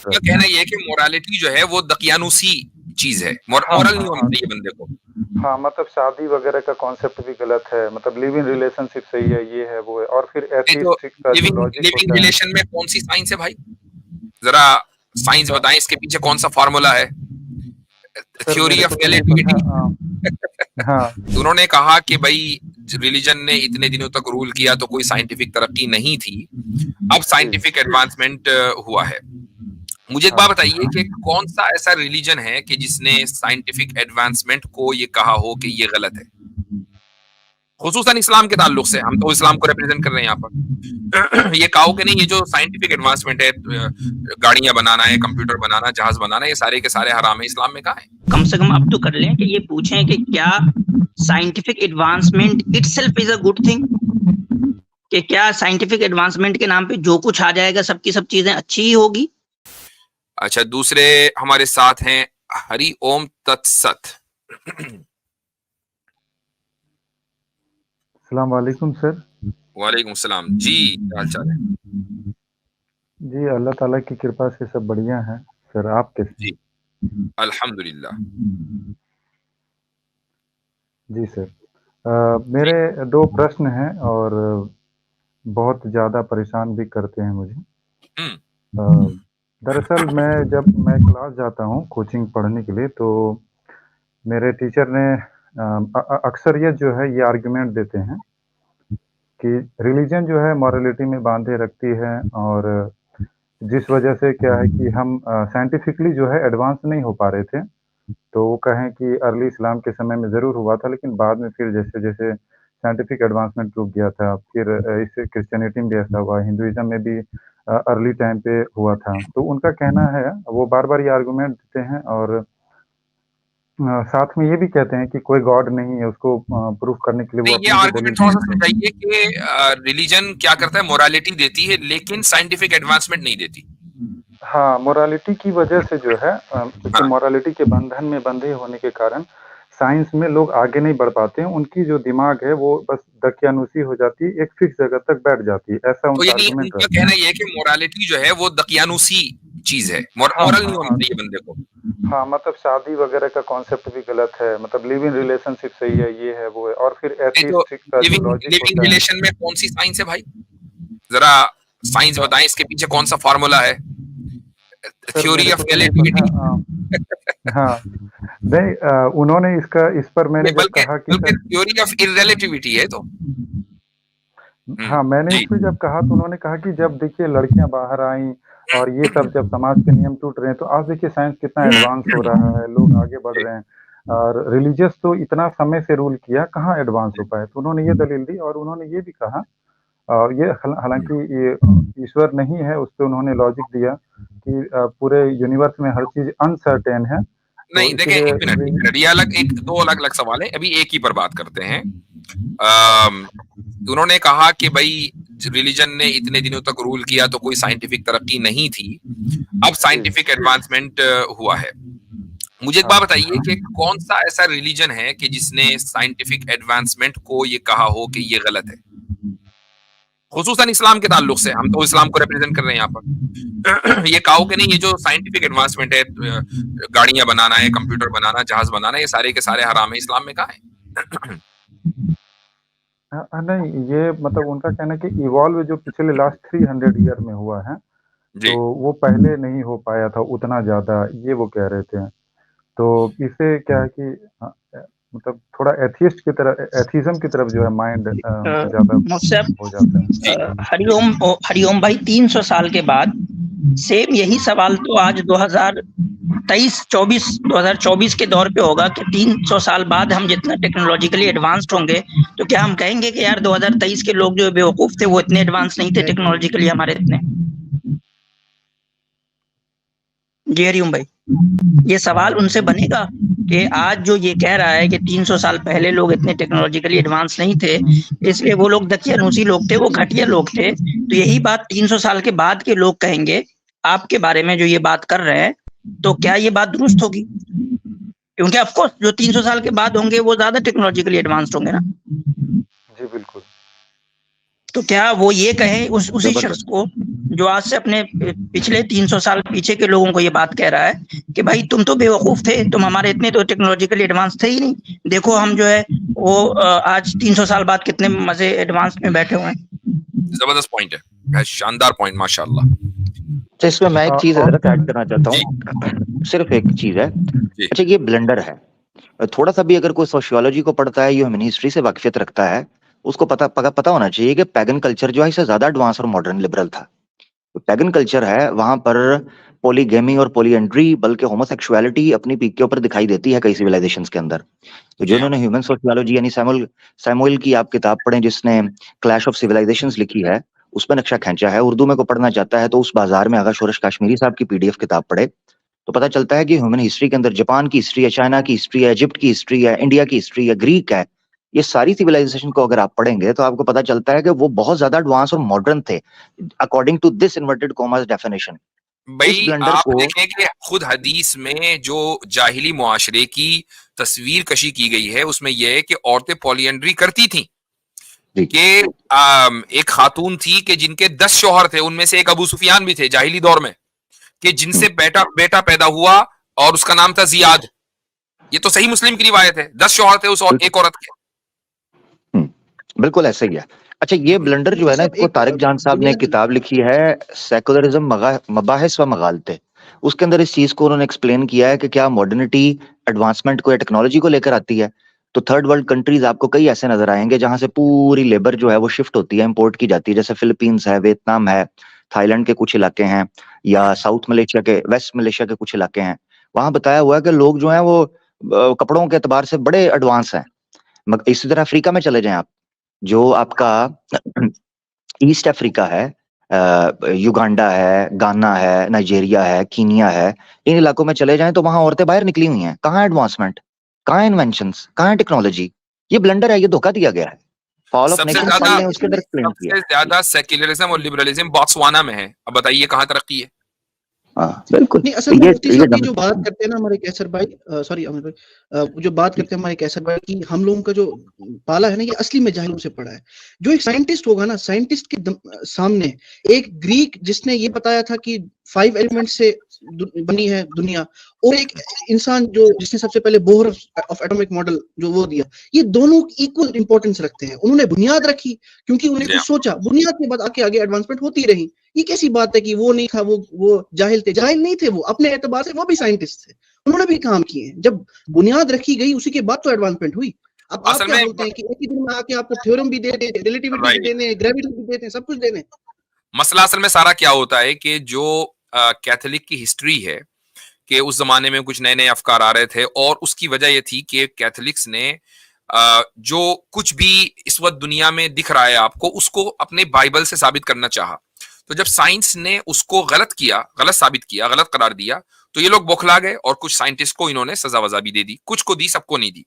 उनका कहना ये है कि मोरालिटी जो है वो दकियानुसी चीज है, मोरल नहीं होना चाहिए बंदे को। हाँ, मतलब शादी वगैरह का कॉन्सेप्ट भी गलत है, मतलब लिव इन रिलेशनशिप सही है, ये है वो है, और फिर तो एथिस्ट का जो लिविंग लॉजिक लिविंग होता है। रिलेशन में कौन सी साइंस है भाई? जरा साइंस बताएं, इसके पीछे कौन सा फॉर्मूला है? सर थ्योरी मेरे ऑफ को तो नहीं रिलेटिविटी। पता। हाँ उन्होंने कहा कि भाई रिलीजन ने इतने दिनों तक रूल किया तो कोई साइंटिफिक तरक्की नहीं थी, अब जी साइंटिफिक एडवांसमेंट हुआ है। मुझे एक बात हाँ। बताइए कि कौन सा ऐसा रिलीजन है कि जिसने साइंटिफिक एडवांसमेंट को ये कहा हो कि ये गलत है, खुसूसन इस्लाम के ताल्लुक से? हम तो इस्लाम को रिप्रेजेंट कर रहे हैं यहाँ पर। ये कहो कि नहीं ये जो साइंटिफिक एडवांसमेंट है, गाड़ियां बनाना है, कंप्यूटर बनाना, जहाज बनाना, ये सारे के सारे हराम है, इस्लाम में कहा है? कम से कम अब तो कर लें कि ये पूछें कि क्या scientific advancement itself is a good thing, कि क्या साइंटिफिक एडवांसमेंट के नाम पे जो कुछ आ जाएगा सबकी सब चीजें अच्छी ही होगी? अच्छा, दूसरे हमारे साथ हैं हरि ओम तत्सत। अस्सलाम वालेकुम सर। वालेकुम सलाम जी, क्या हाल चाल है? जी अल्लाह ताला की कृपा से सब बढ़िया है। सर आप कैसे जी हैं? अल्हम्दुलिल्लाह। जी सर। जी। मेरे 2 प्रश्न हैं और बहुत ज़्यादा परेशान भी करते हैं मुझे। हम्म। दरअसल जब मैं क्लास जाता हूँ कोचिंग पढ़ने के लिए, तो मेरे टीचर ने अक्सर ये जो है ये आर्गुमेंट देते हैं कि रिलीजन जो है मॉरलिटी में बांधे रखती है, और जिस वजह से क्या है कि हम साइंटिफिकली जो है एडवांस नहीं हो पा रहे थे। तो वो कहें कि अर्ली इस्लाम के समय में ज़रूर हुआ था, लेकिन बाद में फिर जैसे-जैसे साइंटिफिक एडवांसमेंट रुक गया था, फिर इससे क्रिश्चियनिटी में भी ऐसा हुआ, हिंदुइज़्म में भी अर्ली टाइम पे हुआ था। तो उनका कहना है, वो बार-बार ये आर्गुमेंट देते हैं, और साथ में ये भी कहते हैं कि कोई गॉड नहीं है, उसको प्रूफ करने के लिए वो नहीं, ये अपनी भी दलील आर्गुमेंट थोड़ा सा देते हैं। समझाइए कि रिलीजन क्या करता है, मोरालिटी देती है लेकिन साइंटिफिक एडवांसमेंट नहीं देती। हाँ, मोरालिटी की वजह से जो है, क्योंकि हाँ, मोरालिटी के बंधन में बंधे होने के कारण साइंस में लोग आगे नहीं बढ़ पाते हैं। उनकी जो दिमाग है वो बस दकियानूसी हो जाती है, एक फिक्स जगह तक बैठ जाती है, ऐसा तो उनका यानी आर्गुमेंट उनका रहता कहना है। ये है कि मोरालिटी जो है वो दकियानुसी चीज है, हाँ, मोरल नहीं हाँ, होना हाँ। चाहिए बंदे को। हाँ, मतलब शादी वगैरह का कॉन्सेप्ट भी गलत है, मतलब लिव इन रिलेशनशिप सही है, ये है वो है, और फिर तो एथिस्ट का जो लिविंग लॉजिक लिविंग होता है। रिलेशन में कौन सी साइंस है भाई? जरा साइंस बताएं, इसके पीछे कौन सा फॉर्मूला है? सर थ्योरी मेरे ऑफ को तो नहीं रिलेटिविटी। पता। हाँ, नहीं, उन्होंने इसका, इस पर मैंने जब बल्कि कहा कि बल्कि सर, थ्योरी ऑफ इररिलेटिविटी है तो। हाँ, मैंने जी। इस पे जब कहा तो उन्होंने कहा कि जब देखिए लड़कियां बाहर आईं और ये सब जब समाज के नियम टूट रहे हैं, तो आज देखिए साइंस कितना एडवांस हो रहा है, लोग आगे बढ़ रहे हैं, और रिलीजियस तो इतना समय से रूल किया, कहाँ एडवांस हो पाए। तो उन्होंने ये दलील दी, और उन्होंने ये भी कहा, और ये हालांकि ये ईश्वर नहीं है, उस पे उन्होंने लॉजिक दिया कि पूरे यूनिवर्स में हर चीज अनसर्टेन है, तो नहीं देखें, इसीलिए एक मिनट, ये अलग, एक दो अलग अलग सवाल है, अभी एक ही पर बात करते हैं। उन्होंने कहा कि भाई रिलीजन ने इतने दिनों तक रूल किया तो कोई साइंटिफिक तरक्की नहीं थी, अब जी साइंटिफिक एडवांसमेंट हुआ है। मुझे एक बात हाँ। बताइए कि कौन सा ऐसा रिलीजन है कि जिसने साइंटिफिक एडवांसमेंट को ये कहा हो कि ये गलत है, खुसूसन इस्लाम के ताल्लुक से? हम तो इस्लाम को रिप्रेजेंट कर रहे हैं यहाँ पर। ये कहो कि नहीं ये जो साइंटिफिक एडवांसमेंट है, गाड़ियां बनाना है, कंप्यूटर बनाना, जहाज बनाना, ये सारे के सारे हराम है, इस्लाम में कहा है? नहीं, ये मतलब उनका कहना है कि इवॉल्व जो पिछले लास्ट 300 ईयर में हुआ है, तो जी। वो पहले नहीं हो पाया था उतना ज़्यादा, ये वो कह रहे थे। तो इससे क्या है कि मतलब थोड़ा एथियस्ट की तरफ, एथिज्म की तरफ जो है माइंड ज़्यादा मुझसे हो जाता है। हरिओम भाई, 300 साल के बाद सेम यही सवाल तो आज 2024 के दौर पे होगा कि 300 साल बाद हम जितना टेक्नोलॉजिकली एडवांस्ड होंगे, तो क्या हम कहेंगे कि यार 2023 के लोग जो बेवकूफ थे वो इतने एडवांस नहीं थे टेक्नोलॉजिकली हमारे इतने? जी हरिओम भाई, ये सवाल उनसे बनेगा कि आज जो ये कह रहा है कि 300 साल पहले लोग इतने टेक्नोलॉजिकली एडवांस नहीं थे, इसलिए वो लोग दकियानूसी लोग थे, वो घटिया लोग थे, तो यही बात 300 साल के बाद के लोग कहेंगे आपके बारे में जो ये बात कर रहे हैं, तो क्या ये बात दुरुस्त होगी? क्योंकि ऑफ कोर्स जो 300 साल के बाद होंगे वो ज्यादा टेक्नोलॉजिकली एडवांस्ड होंगे ना। जी, बिल्कुल। तो क्या वो ये कहे उसी जबरदस्त। शख्स को जो आज से अपने पिछले 300 साल पीछे के लोगों को ये बात कह रहा है कि भाई तुम तो बेवकूफ थे, तुम हमारे इतने तो टेक्नोलॉजिकली एडवांस थे ही नहीं, देखो हम जो है वो आज 300 साल बाद कितने मजे एडवांस में बैठे हुए हैं। जबरदस्त पॉइंट है, शानदार पॉइंट, माशाल्लाह। तो इसमें मैं एक चीज ऐड करना चाहता हूँ, सिर्फ एक चीज है। अच्छा, ये ब्लेंडर है, थोड़ा सा भी अगर कोई सोशियोलॉजी को पढ़ता है या ह्यूमन हिस्ट्री से वाकिफियत रखता है, उसको पता होना चाहिए कि पैगन कल्चर जो है इससे ज्यादा एडवांस और मॉडर्न लिबरल था। तो पैगन कल्चर है, वहां पर पॉलीगेमी और पॉलीएंड्री बल्कि होमोसेक्सुअलिटी अपनी पीक के ऊपर दिखाई देती है कई सिविलाइजेशंस के अंदर। तो जो इन्होंने ह्यूमन सोशियोलॉजी यानी सैमुअल की आप किताब पढ़ें जिसने क्लैश ऑफ सिविलाइजेशंस लिखी है, उसमें नक्शा खींचा है। उर्दू में को पढ़ना चाहता है तो उस बाजार में आगा शोरश काश्मीरी साहब की पीडीएफ किताब पढ़े, तो पता चलता है कि ह्यूमन हिस्ट्री के अंदर जापान की हिस्ट्री है, चाइना की हिस्ट्री है, इजिप्ट की हिस्ट्री है, इंडिया की हिस्ट्री है, ग्रीक है, ये सारी सिविलाइजेशन को अगर आप पढ़ेंगे तो आपको पता चलता है कि वो बहुत ज्यादा एडवांस और मॉडर्न थे according to this inverted commas definition. भाई आप देखें कि खुद हदीस में जो जाहिली मुआशरे की तस्वीर कशी की गई है उसमें यह है कि औरतें पॉलीएंड्री करती थी, कि एक खातून थी कि जिनके 10 शौहर थे, उनमें से एक अबू सुफियान भी थे जाहिली दौर में, कि जिनसे बेटा पैदा हुआ और उसका नाम था जियाद। ये तो सही मुस्लिम की रिवायत है, 10 शौहर थे उस एक औरत के। बिल्कुल ऐसा ही है। अच्छा, ये ब्लंडर जो है ना, इसको तारिक जान साहब ने किताब लिखी है सेकुलरिज्म मबाहिस व मगालते, उसके अंदर इस चीज को उन्होंने एक्सप्लेन किया है कि क्या मॉडर्निटी एडवांसमेंट को या टेक्नोलॉजी को लेकर आती है। तो थर्ड वर्ल्ड कंट्रीज आपको कई ऐसे नजर आएंगे जहां से पूरी लेबर जो है वो शिफ्ट होती है, इंपोर्ट की जाती है, जैसे फिलीपींस है, वियतनाम है, थाईलैंड के कुछ इलाके हैं, या साउथ मलेशिया के, वेस्ट मलेशिया के कुछ इलाके हैं। वहां बताया हुआ है कि लोग जो है वो कपड़ों के एतबार से बड़े एडवांस हैं। इसी तरह अफ्रीका में चले जाएं आप, जो आपका ईस्ट अफ्रीका है, युगांडा है, गाना है, नाइजीरिया है, कीनिया है, इन इलाकों में चले जाएं तो वहां औरतें बाहर निकली हुई हैं। कहाँ एडवांसमेंट, कहाँ इन्वेंशंस, कहाँ टेक्नोलॉजी? ये ब्लंडर है, ये धोखा दिया गया है। फॉल ऑफ नेशंस पढ़ लें, उसके अंदर एक्सप्लेन किया। सबसे ज्यादा सेक्युलरिज्म और लिबरलिज्म बोत्सवाना में है। अब बताइए कहाँ तरक्की है? बिल्कुल नहीं, असल में मुफ्ती साहब जो बात करते हैं ना हमारे कैसर भाई, सॉरी अमर भाई, जो बात करते हैं हमारे कैसर भाई की हम लोगों का जो पाला है ना, ये असली में जाहिलों से पड़ा है। जो एक साइंटिस्ट होगा ना, साइंटिस्ट के सामने एक ग्रीक जिसने ये बताया था कि 5 एलिमेंट से बनी है दुनिया, और एक इंसान जो जिसने सबसे पहले बोहर ऑफ एटॉमिक मॉडल जो वो दिया, ये दोनों इक्वल इंपॉर्टेंस रखते हैं। उन्होंने बुनियाद रखी क्योंकि उन्हें कुछ सोचा, बुनियाद के बाद आगे एडवांसमेंट होती रही। ये कैसी बात है कि वो नहीं था, वो जाहिल थे? जाहिल नहीं थे वो, अपने एतबार से वो भी साइंटिस्ट थे, उन्होंने भी काम किए। जब बुनियाद रखी गई उसी के बाद तो एडवांसमेंट हुई। अब आप क्या बोलते हैं कि एक ही दिन में आके आपको थ्योरम भी दे दे, रिलेटिविटी भी देने, ग्रेविटी भी देते हैं, सब कुछ देने। मसला असल में सारा क्या होता है कि जो कैथोलिक की हिस्ट्री है कि उस जमाने में कुछ नए नए अफकार आ रहे थे, और उसकी वजह यह थी कि कैथोलिक्स ने जो कुछ भी इस वक्त दुनिया में दिख रहा है आपको, उसको अपने बाइबल से साबित करना चाहा। तो जब साइंस ने उसको गलत साबित किया, गलत करार दिया, तो ये लोग बौखला गए और कुछ साइंटिस्ट को इन्होंने सजा वजा भी दे दी, कुछ को दी, सबको नहीं दी।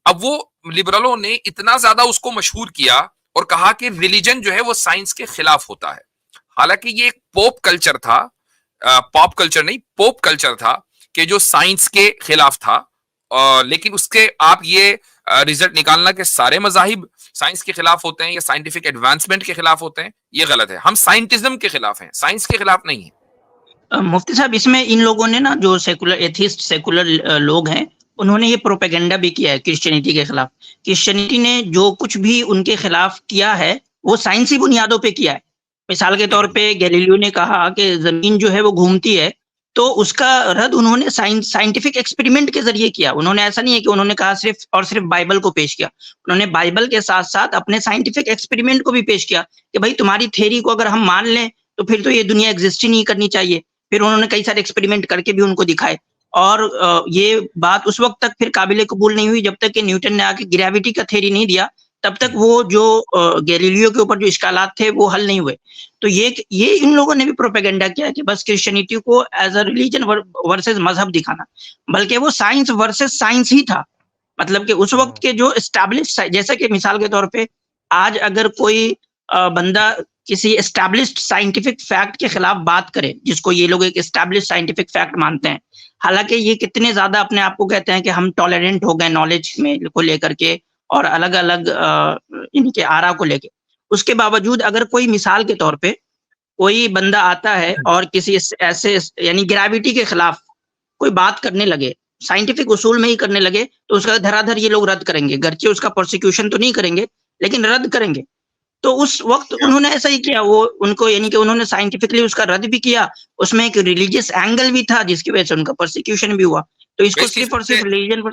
अब वो लिबरलों ने इतना ज्यादा उसको मशहूर किया और कहा कि रिलीजन जो है वो साइंस के खिलाफ होता है। हालांकि ये एक पॉप कल्चर था, पॉप कल्चर नहीं, पोप कल्चर था कि जो साइंस के खिलाफ था। लेकिन उसके आप ये रिजल्ट निकालना कि सारे मजाहिब साइंस के खिलाफ होते हैं या साइंटिफिक एडवांसमेंट के खिलाफ होते हैं, ये गलत है। हम साइंटिज्म के खिलाफ हैं, साइंस के खिलाफ नहीं है। मुफ्ती साहब, इसमें इन लोगों ने ना, जो सेकुलर एथिस्ट सेकुलर लोग हैं, उन्होंने ये प्रोपेगेंडा भी किया है क्रिश्चियनिटी के खिलाफ। क्रिश्चियनिटी ने जो कुछ भी उनके खिलाफ किया है वो साइंसी बुनियादों पे किया है। मिसाल के तौर पे गैलीलियो ने कहा कि जमीन जो है वो घूमती है, तो उसका रद्द उन्होंने साइंटिफिक एक्सपेरिमेंट के जरिए किया। उन्होंने ऐसा नहीं है कि उन्होंने कहा सिर्फ और सिर्फ बाइबल को पेश किया, उन्होंने बाइबल के साथ साथ अपने साइंटिफिक एक्सपेरिमेंट को भी पेश किया कि भाई तुम्हारी थ्योरी को अगर हम मान लें तो फिर तो ये दुनिया एग्जिस्ट ही नहीं करनी चाहिए। फिर उन्होंने कई सारे एक्सपेरिमेंट करके भी उनको दिखाए, और ये बात उस वक्त तक फिर काबिल कबूल नहीं हुई जब तक कि न्यूटन ने आके ग्रेविटी का थ्योरी नहीं दिया, तब तक वो जो गैलीलियो के ऊपर जो इश्कालात थे वो हल नहीं हुए। तो ये इन लोगों ने भी प्रोपेगेंडा किया कि बस क्रिश्चियनिटी को एज अ रिलीजन वर्सेस मजहब दिखाना, बल्कि वो साइंस वर्सेस साइंस ही था। मतलब कि उस वक्त के जो एस्टैब्लिश्ड, जैसे कि मिसाल के तौर पे आज अगर कोई बंदा किसी एस्टैब्लिश्ड साइंटिफिक फैक्ट के खिलाफ बात करे, जिसको ये लोग एक एस्टैब्लिश्ड साइंटिफिक फैक्ट मानते हैं, हालांकि ये कितने ज्यादा अपने आप को कहते हैं कि हम टॉलरेंट हो गए नॉलेज में को लेकर के और अलग अलग इनके आरा को लेके, उसके बावजूद अगर कोई मिसाल के तौर पे कोई बंदा आता है और किसी ऐसे यानी ग्रेविटी के खिलाफ कोई बात करने लगे, साइंटिफिक उसूल में ही करने लगे, तो उसका धराधर ये लोग रद्द करेंगे, गर्चे उसका प्रोसिक्यूशन तो नहीं करेंगे लेकिन रद्द करेंगे। तो उस वक्त उन्होंने ऐसा ही किया, वो उनको यानी कि उन्होंने साइंटिफिकली उसका रद्द भी किया, उसमें एक रिलीजियस एंगल भी था जिसकी वजह से उनका प्रोसिक्यूशन भी हुआ। तो इसको सिर्फ और सिर्फ रिलीजन पर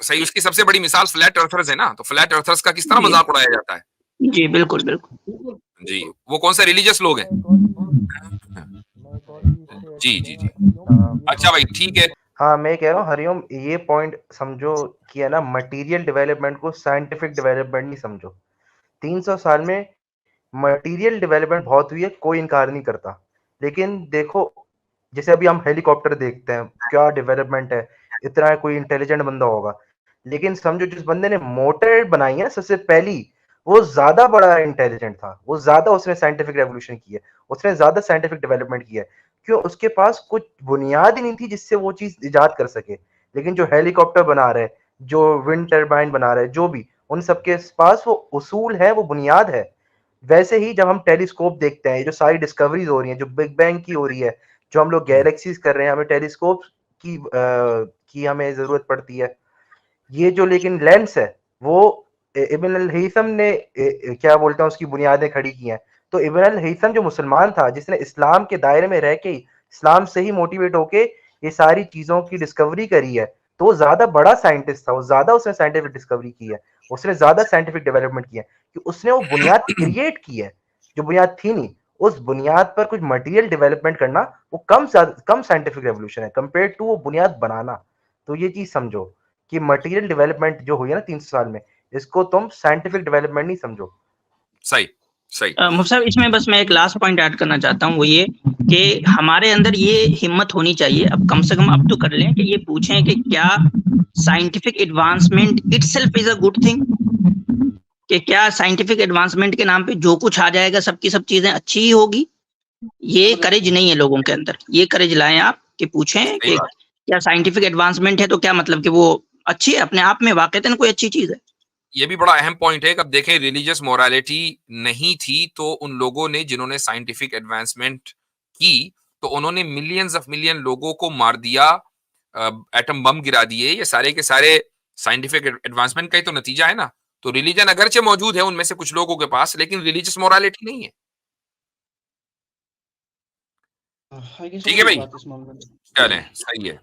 सही, उसकी सबसे बड़ी मिसाल फ्लैट अर्थर्स है ना, तो फ्लैट अर्थर्स का किस तरह जी। मजाक उड़ाया जाता है। जी बिल्कुल बिल्कुल। जी, वो कौन सा रिलीजियस लोग हैं। जी जी जी, अच्छा भाई ठीक है। हाँ, मैं कह रहा हूँ हरिओम, ये पॉइंट समझो कि है ना, मटेरियल डेवलपमेंट को साइंटिफिक डेवलपमेंट नहीं समझो। 300 साल में मटेरियल डेवलपमेंट बहुत हुई है, कोई इनकार नहीं करता। लेकिन देखो, जैसे अभी हम हेलीकॉप्टर देखते हैं, क्या डेवलपमेंट है, इतना कोई इंटेलिजेंट बंदा होगा। लेकिन समझो जिस बंदे ने मोटर बनाई है सबसे पहली, वो ज्यादा बड़ा इंटेलिजेंट था, वो ज्यादा उसने साइंटिफिक रेवोल्यूशन की है, उसने ज्यादा साइंटिफिक डेवलपमेंट की है। क्यों? उसके पास कुछ बुनियाद ही नहीं थी जिससे वो चीज इजाद कर सके। लेकिन जो हेलीकॉप्टर बना रहे, जो विंड टर्बाइन बना रहे, जो भी, उन सबके पास वो उसूल है, वो बुनियाद है। वैसे ही जब हम टेलीस्कोप देखते हैं, जो सारी डिस्कवरीज हो रही हैं, जो बिग बैंग की हो रही है, जो हम लोग गैलेक्सीज कर रहे हैं, हमें टेलीस्कोप की हमें जरूरत पड़ती है। ये जो लेकिन लेंस है, वो इब्न अल हैथम ने क्या बोलते हैं, उसकी बुनियादें खड़ी की हैं। तो इब्न अल हैथम जो मुसलमान था, जिसने इस्लाम के दायरे में रह के इस्लाम से ही मोटिवेट होके ये सारी चीजों की डिस्कवरी करी है, तो वो ज्यादा बड़ा साइंटिस्ट था, वो ज्यादा उसने साइंटिफिक डिस्कवरी की है, उसने ज्यादा साइंटिफिक डेवलपमेंट किया है, कि उसने वो बुनियाद क्रिएट की है जो बुनियाद थी नहीं। उस बुनियाद पर कुछ मटेरियल डेवलपमेंट करना, वो कम साइंटिफिक रेवोल्यूशन है कंपेयर टू वो बुनियाद बनाना। तो ये चीज समझो कि मटेरियल डेवलपमेंट जो हुई है ना 300 साल में, इसको तुम साइंटिफिक डेवलपमेंट नहीं समझो। सही सही। मुफ्ती साहब, इसमें बस मैं एक लास्ट पॉइंट ऐड करना चाहता हूँ, वो ये कि हमारे अंदर ये हिम्मत होनी चाहिए, अब कम से कम अब तो कर लें, कि ये पूछें कि क्या scientific advancement itself is a good thing, कि क्या साइंटिफिक एडवांसमेंट के नाम पे जो कुछ आ जाएगा सबकी सब चीजें अच्छी ही होगी। ये करेज नहीं है लोगों के अंदर, ये करेज लाएं आप कि पूछें कि क्या साइंटिफिक एडवांसमेंट है तो क्या मतलब कि वो अच्छी है अपने आप में, वाकईतन कोई अच्छी चीज है। ये भी बड़ा अहम पॉइंट है कि अब देखें, रिलीजियस मोरालिटी नहीं थी तो उन लोगों ने जिन्होंने साइंटिफिक एडवांसमेंट की, तो उन्होंने मिलियंस ऑफ मिलियन लोगों को मार दिया, एटम बम गिरा दिए। ये सारे के सारे साइंटिफिक एडवांसमेंट का ही तो नतीजा है ना। तो रिलीजन अगरचे मौजूद है उनमें से कुछ लोगों के पास, लेकिन रिलीजियस मोरालिटी नहीं है। ठीक है भाई, चलें, सही है।